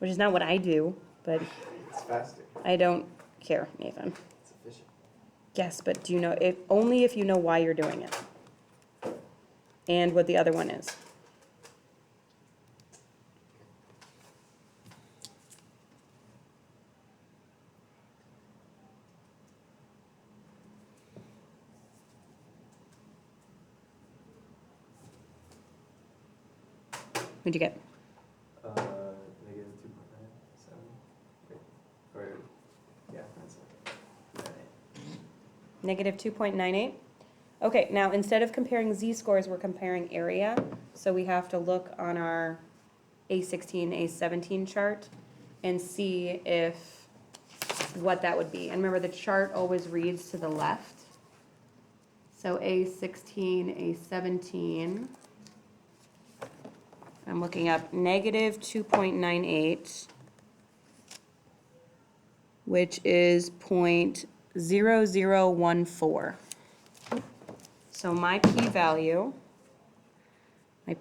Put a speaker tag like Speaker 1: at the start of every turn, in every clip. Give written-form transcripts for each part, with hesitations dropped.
Speaker 1: which is not what I do, but
Speaker 2: It's faster.
Speaker 1: I don't care, Nathan.
Speaker 2: It's efficient.
Speaker 1: Yes, but do you know, if, only if you know why you're doing it. And what the other one is. What'd you get?
Speaker 2: Negative 2.97. Wait, or, yeah, that's it.
Speaker 1: Negative 2.98? Okay, now instead of comparing z-scores, we're comparing area. So we have to look on our A16, A17 chart and see if, what that would be. And remember, the chart always reads to the left. So A16, A17. I'm looking up negative 2.98, which is 0.0014. So my p-value is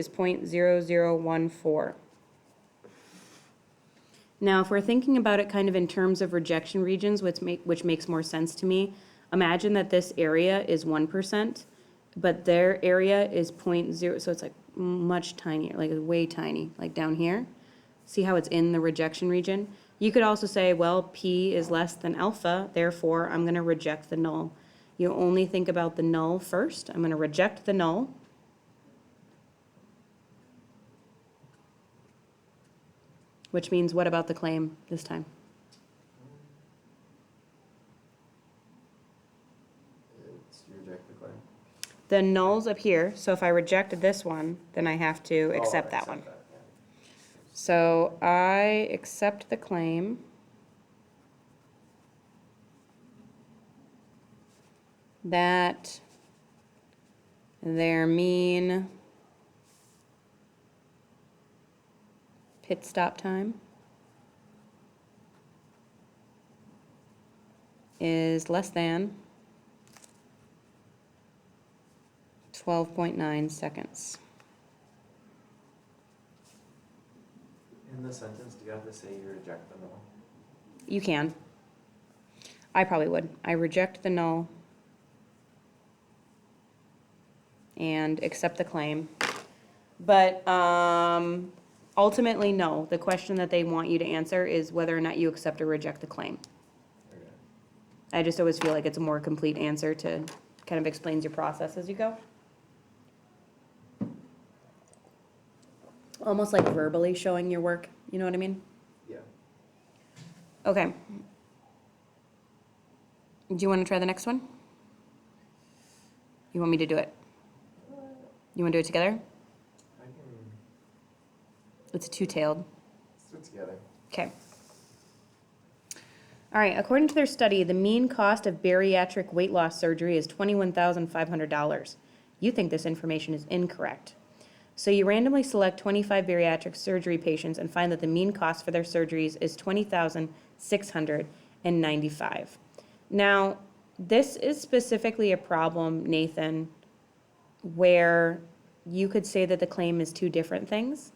Speaker 1: 0.0014. Now, if we're thinking about it kind of in terms of rejection regions, which makes more sense to me, imagine that this area is 1%, but their area is 0.0, so it's like much tinier, like way tiny, like down here. See how it's in the rejection region? You could also say, well, p is less than alpha, therefore I'm going to reject the null. You only think about the null first. I'm going to reject the null. Which means what about the claim this time?
Speaker 2: It's you reject the claim.
Speaker 1: The null's up here, so if I reject this one, then I have to accept that one.
Speaker 2: Yeah.
Speaker 1: So I accept the claim. That their mean pit stop time is less than 12.9 seconds.
Speaker 2: In the sentence, do you have to say you reject the null?
Speaker 1: You can. I probably would. I reject the null and accept the claim. But ultimately, no. The question that they want you to answer is whether or not you accept or reject the claim.
Speaker 2: Okay.
Speaker 1: I just always feel like it's a more complete answer to kind of explains your process as you go. Almost like verbally showing your work. You know what I mean?
Speaker 2: Yeah.
Speaker 1: Okay. Do you want to try the next one? You want me to do it? You want to do it together?
Speaker 2: I can.
Speaker 1: It's two-tailed.
Speaker 2: Let's do it together.
Speaker 1: Okay. All right, according to their study, the mean cost of bariatric weight loss surgery is $21,500. You think this information is incorrect. So you randomly select 25 bariatric surgery patients and find that the mean cost for their surgeries is $20,695. Now, this is specifically a problem, Nathan, where you could say that the claim is two different things.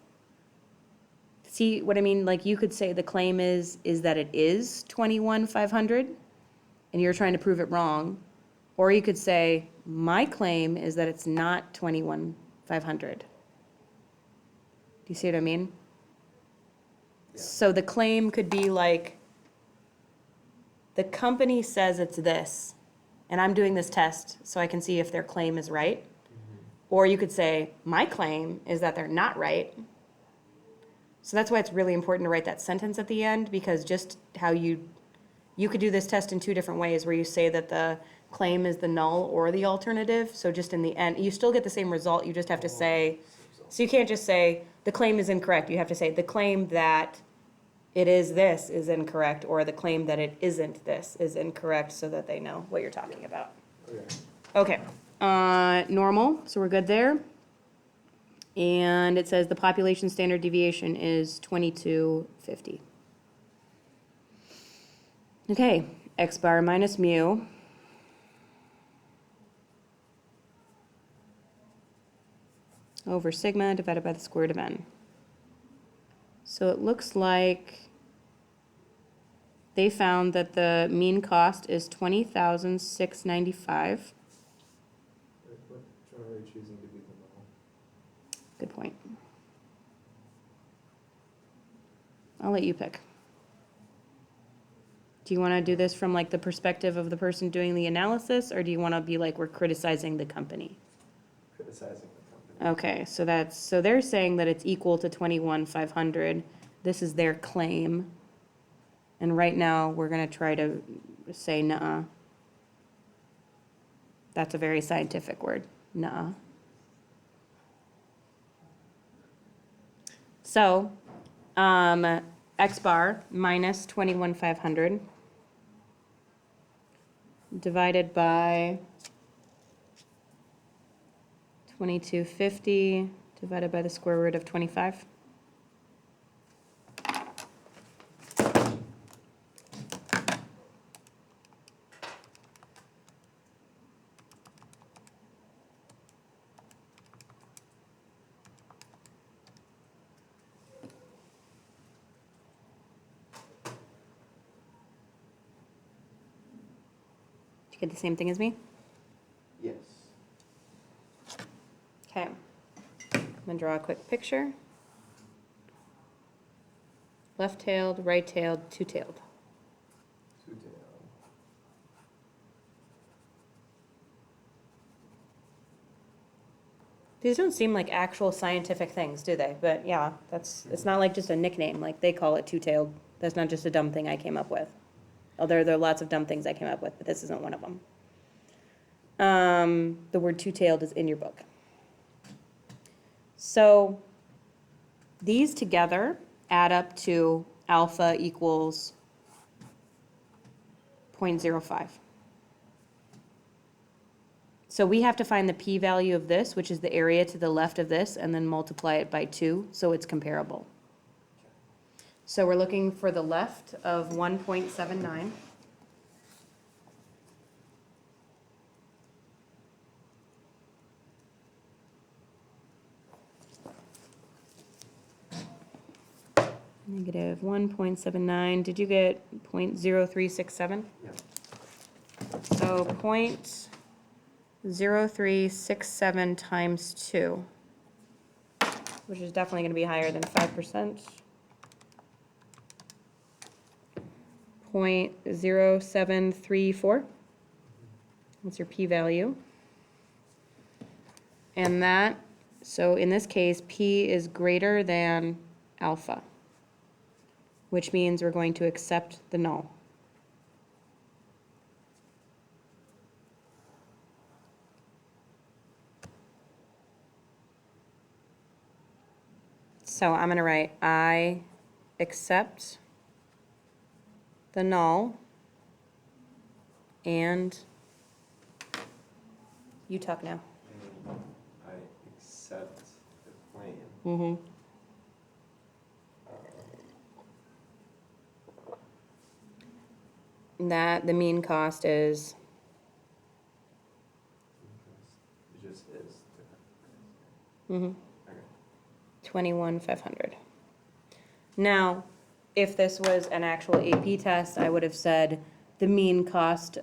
Speaker 1: See what I mean? Like you could say the claim is that it is 21,500 and you're trying to prove it wrong. Or you could say my claim is that it's not 21,500. Do you see what I mean?
Speaker 2: Yeah.
Speaker 1: So the claim could be like, the company says it's this, and I'm doing this test so I can see if their claim is right. Or you could say, my claim is that they're not right. So that's why it's really important to write that sentence at the end, because just how you could do this test in two different ways, where you say that the claim is the null or the alternative. So just in the end, you still get the same result, you just have to say, so you can't just say, the claim is incorrect. You have to say, the claim that it is this is incorrect, or the claim that it isn't this is incorrect, so that they know what you're talking about.
Speaker 2: Okay.
Speaker 1: Okay, normal, so we're good there. And it says the population standard deviation is 2250. Okay, x bar minus mu over sigma divided by the square root of n. So it looks like they found that the mean cost is $20,695.
Speaker 2: Which one are we choosing to be the null?
Speaker 1: Good point. I'll let you pick. Do you want to do this from like the perspective of the person doing the analysis, or do you want to be like, we're criticizing the company?
Speaker 2: Criticizing the company.
Speaker 1: Okay, so that's, so they're saying that it's equal to 21,500. This is their claim. And right now, we're gonna try to say nuh-uh. That's a very scientific word, nuh-uh. So, X bar minus 21,500 divided by 2250 divided by the square root of 25. Did you get the same thing as me?
Speaker 2: Yes.
Speaker 1: Okay. I'm gonna draw a quick picture. Left-tailed, right-tailed, two-tailed.
Speaker 2: Two-tailed.
Speaker 1: These don't seem like actual scientific things, do they? But yeah, it's not like just a nickname, like they call it two-tailed. That's not just a dumb thing I came up with. Although there are lots of dumb things I came up with, but this isn't one of them. The word two-tailed is in your book. So these together add up to alpha equals 0.05. So we have to find the p-value of this, which is the area to the left of this, and then multiply it by 2, so it's comparable. So we're looking for the left of 1.79. Negative 1.79. Did you get 0.0367?
Speaker 2: Yeah.
Speaker 1: So 0.0367 times 2, which is definitely going to be higher than 5%. 0.0734. That's your p-value. And that, so in this case, p is greater than alpha, which means we're going to accept the null. So I'm going to write I accept the null and you talk now.
Speaker 2: I accept the claim.
Speaker 1: Mm-hmm. That the mean cost is,
Speaker 2: It just is.
Speaker 1: mm-hmm,
Speaker 2: Okay.
Speaker 1: 21,500. Now, if this was an actual AP test, I would have said the mean cost